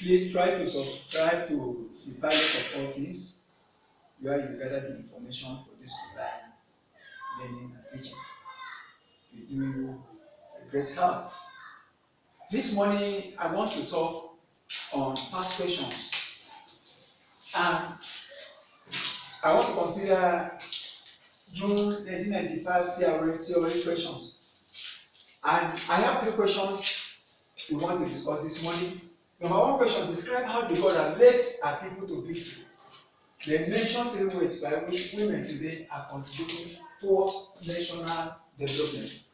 Please try to subscribe to the Palace of All Things, where you gather the information for this online learning and teaching. We do you a great help. This morning, I want to talk on past questions. And I want to consider June 1995 CRE questions. And I have 3 questions we want to discuss this morning. Number 1 question, describe how the God led our people to victory. They mentioned 3 ways by which women today are contributing towards national development.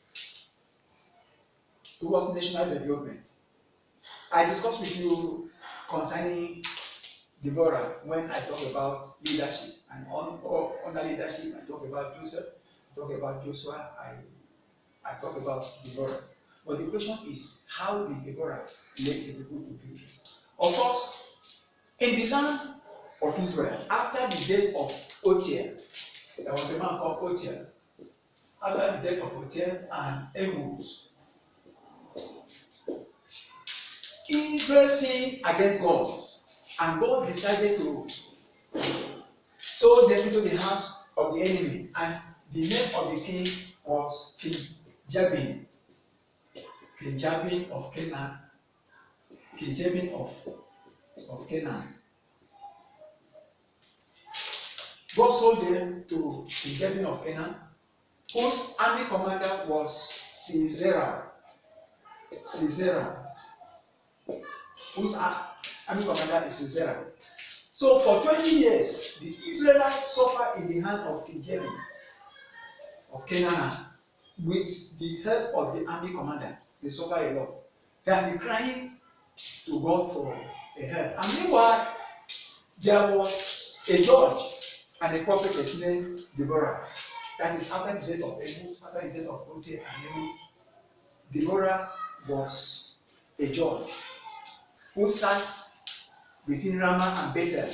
I discussed with you concerning Deborah when I talk about leadership, and under leadership I talk about Joseph, I talk about Joshua, I talk about Deborah. But the question is, how did Deborah lead the people to victory? Of course, in the land of Israel, after the death of Othniel, there was a man called Othniel. After the death of Othniel and Ehud, Israel sinned against God, and God decided to sow them into the hands of the enemy. And the name of the king was King Jabin. King Jabin of Canaan. King Jabin of Canaan. God sold them to King Jabin of Canaan, whose army commander was Sisera. Whose army commander is Sisera. So for 20 years, the Israelites suffered in the hand of King Jabin of Canaan. With the help of the army commander, they suffer a lot. They have been crying to God for a help. And meanwhile, there was a judge and a prophetess named Deborah. That is after the death of Ehud, after the death of Othniel and Ehud, Deborah was a judge who sat between Ramah and Bethel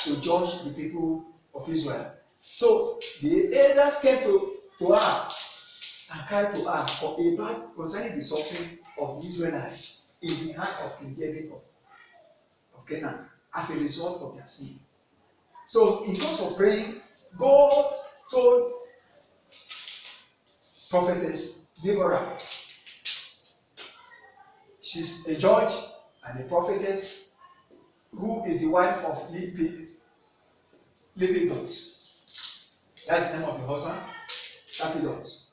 to judge the people of Israel. So the elders came to her and cried to her about concerning the suffering of the Israelites in the hand of King Jabin of Canaan as a result of their sin. So in course of praying, God told prophetess Deborah, she's a judge and a prophetess who is the wife of Lepidot. That's the name of the husband, Lepidot.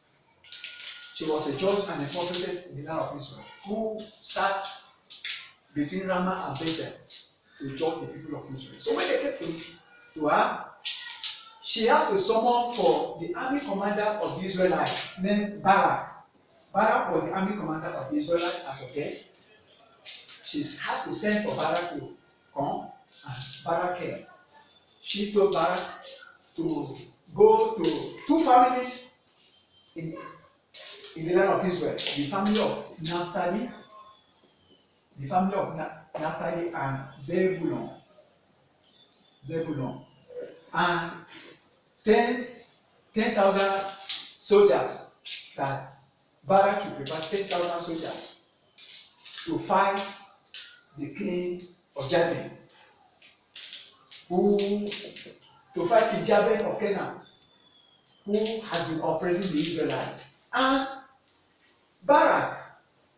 She was a judge and a prophetess in the land of Israel who sat between Ramah and Bethel to judge the people of Israel. So when they came to her, she has to summon for the army commander of the Israelites named Barak. Barak was the army commander of the Israelites as of then. She has to send for Barak to come, and Barak came. She told Barak to go to 2 families in the land of Israel, the family of Naphtali, and Zebulun, and 10,000 soldiers that Barak should prepare 10,000 soldiers to fight the king of Jabin, to fight King Jabin of Canaan, who has been oppressing the Israelites. And Barak,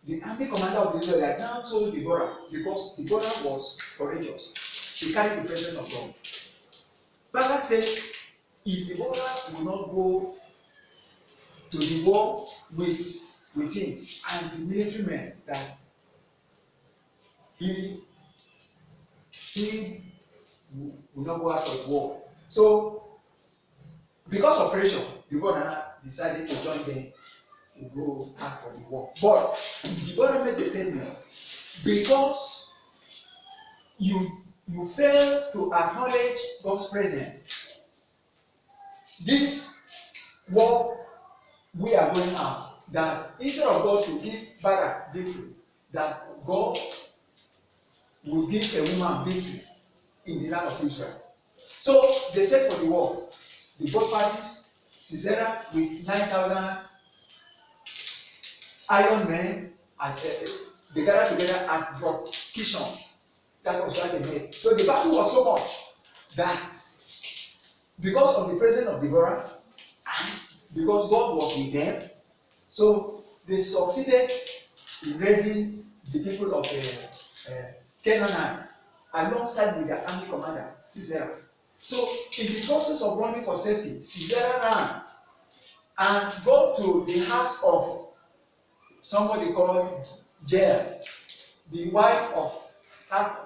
the army commander of the Israelites, now told Deborah, because Deborah was courageous, she carried the presence of God. Barak said, if Deborah will not go to the war with him and the military men, that he will not go out of war. So, because of pressure, Deborah decided to join them to go out for the war. But Deborah made the statement, because you fail to acknowledge God's presence, this war we are going out, that instead of God to give Barak victory, that God will give a woman victory in the land of Israel. So they set for the war. The both parties, Sisera with 9,000 iron men, and they gathered together at Brook Kishon That was why they made. So the battle was so much that because of the presence of Deborah and because God was with them, so they succeeded in raiding the people of Canaan alongside with their army commander Sisera. So in the process of running for safety, Sisera ran and got to the house of somebody called Jael, the wife of Habak.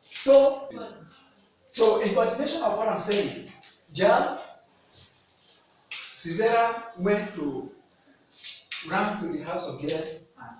So in continuation of what I'm saying, Sisera ran to the house of Jael and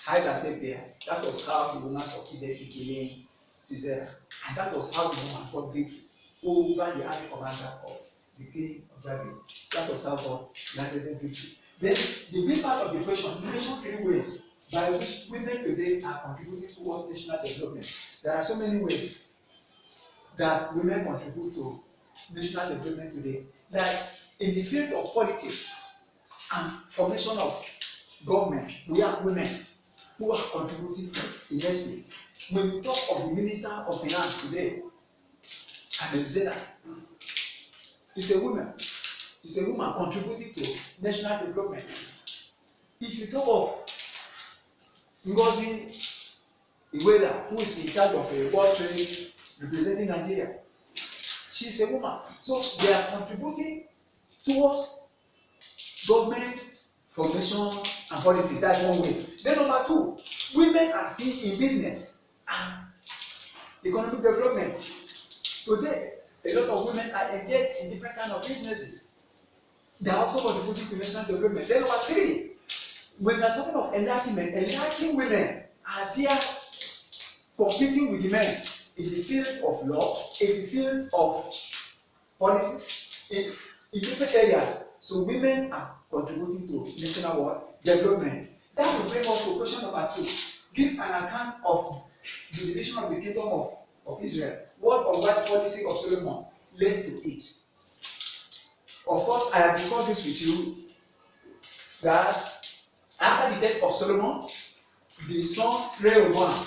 hide herself there. That was how the woman succeeded in killing Sisera. And that was how the woman got victory over the army commander of the king of Babylon. That was how God granted victory. Then the big part of the question, you mentioned 3 ways by which women today are contributing towards national development. There are so many ways that women contribute to national development today. Like in the field of politics and formation of government, we have women who are contributing immensely. When we talk of the Minister of Finance today, Zena, is a woman. Is a woman contributing to national development. If you talk of Ngozi Iweala, who is in charge of a World Trade representing Nigeria, she is a woman. So they are contributing towards government formation and politics. That's one way. Then number 2, women are seen in business and economic development. Today, a lot of women are engaged in different kinds of businesses. They are also contributing to national development. Then number 3, when we are talking of enlightenment, enlightened women are there competing with the men in the field of law, in the field of politics, in different areas. So women are contributing to national development. That will bring us to question number 2. Give an account of the division of the kingdom of Israel. What unwise policy of Solomon led to it? Of course, I have discussed this with you that after the death of Solomon, the son Rehoboam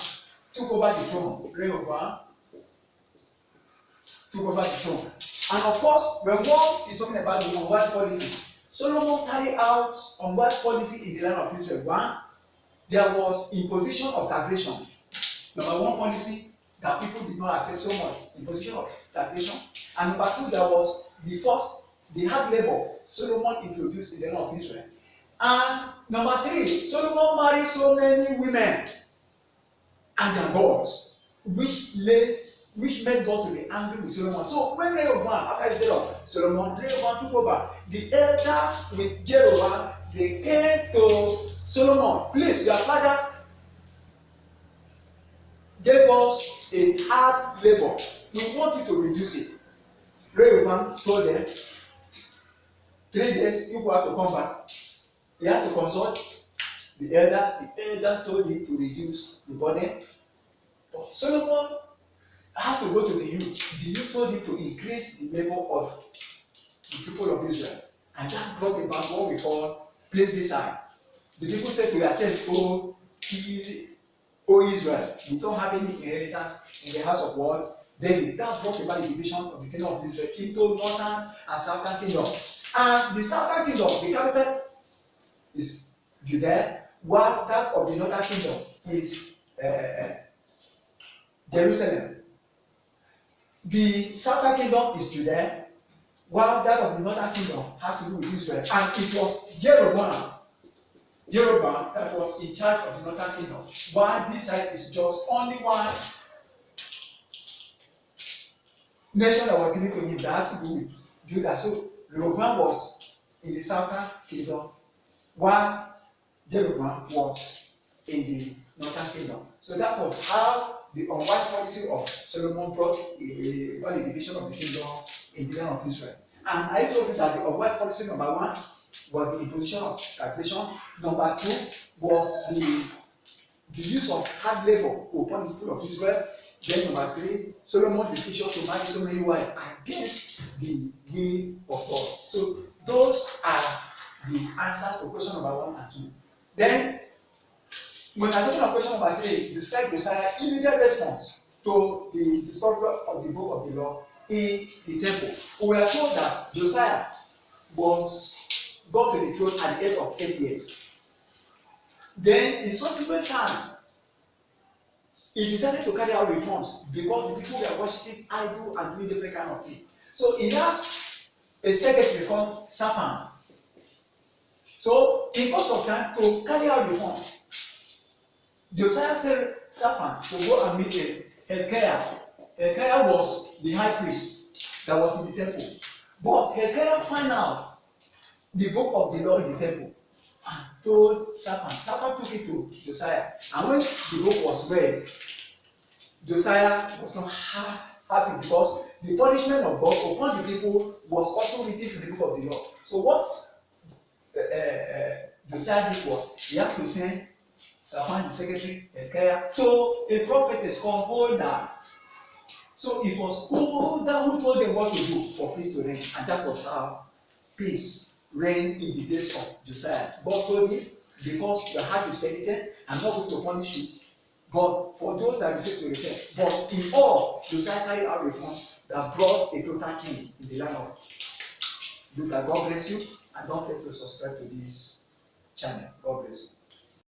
took over the throne. Rehoboam took over the throne. And of course, when one is talking about the unwise policy, Solomon carried out unwise policy in the land of Israel. 1, there was imposition of taxation. Number 1 policy that people did not accept so much, imposition of taxation. And number 2, there was the hard labor Solomon introduced in the land of Israel. And number 3, Solomon married so many women and their gods, which made God to be angry with Solomon. So when Rehoboam, after the death of Solomon, Rehoboam took over. The elders with Jeroboam, they came to Solomon. Please, your father gave us a hard labor. We want you to reduce it. Rehoboam told them, 3 days, you have to come back. He had to consult the elder. The elder told him to reduce the burden. But Solomon had to go to the youth. The youth told him to increase the labor of the people of Israel. And that brought about what we call place beside. The people said to their tent, O Israel, we don't have any inheritance in the house of God. Then that brought about the division of the kingdom of Israel into northern and southern kingdom. And the southern kingdom, the capital is Judea, while that of the northern kingdom is Jerusalem. The southern kingdom is Judea, while that of the northern kingdom has to do with Israel. And it was Jeroboam that was in charge of the northern kingdom, while this side is just only one nation that was given to him that had to do with Judah. So Rehoboam was in the southern kingdom, while Jeroboam was in the northern kingdom. So that was how the unwise policy of Solomon brought about the division of the kingdom in the land of Israel. And I told you that the unwise policy number 1 was the imposition of taxation. Number 2 was the use of hard labor upon the people of Israel. Then number 3, Solomon's decision to marry so many wives against the will of God. So those are the answers to question number 1 and 2. Then When I talking about question number 3, describe Josiah's immediate response to the discovery of the book of the law in the temple. We are told that Josiah got to the throne at the age of 8 years. Then in subsequent time, he decided to carry out reforms because the people were worshiping idol and doing different kind of things. So he has a secretary called Shaphan. So in course of time to carry out reforms, Josiah sent Shaphan to go and meet Hilkiah. Hilkiah was the high priest that was in the temple. But Hilkiah found out the book of the law in the temple and told Shaphan. Shaphan took it to Josiah. And when the book was read, Josiah was not happy because the punishment of God upon the people was also written in the book of the law. So what Josiah did was he had to send Shaphan, the secretary, Hilkiah, to a prophetess called Huldah. So it was Huldah who told them what to do for peace to reign, and that was how peace reigned in the days of Josiah. God told him, because your heart is penitent, I'm not going to punish you. But for those that refuse to repent, but in all, Josiah carried out reforms that brought a total change in the land of Judah. God bless you, and don't forget to subscribe to this channel. God bless you.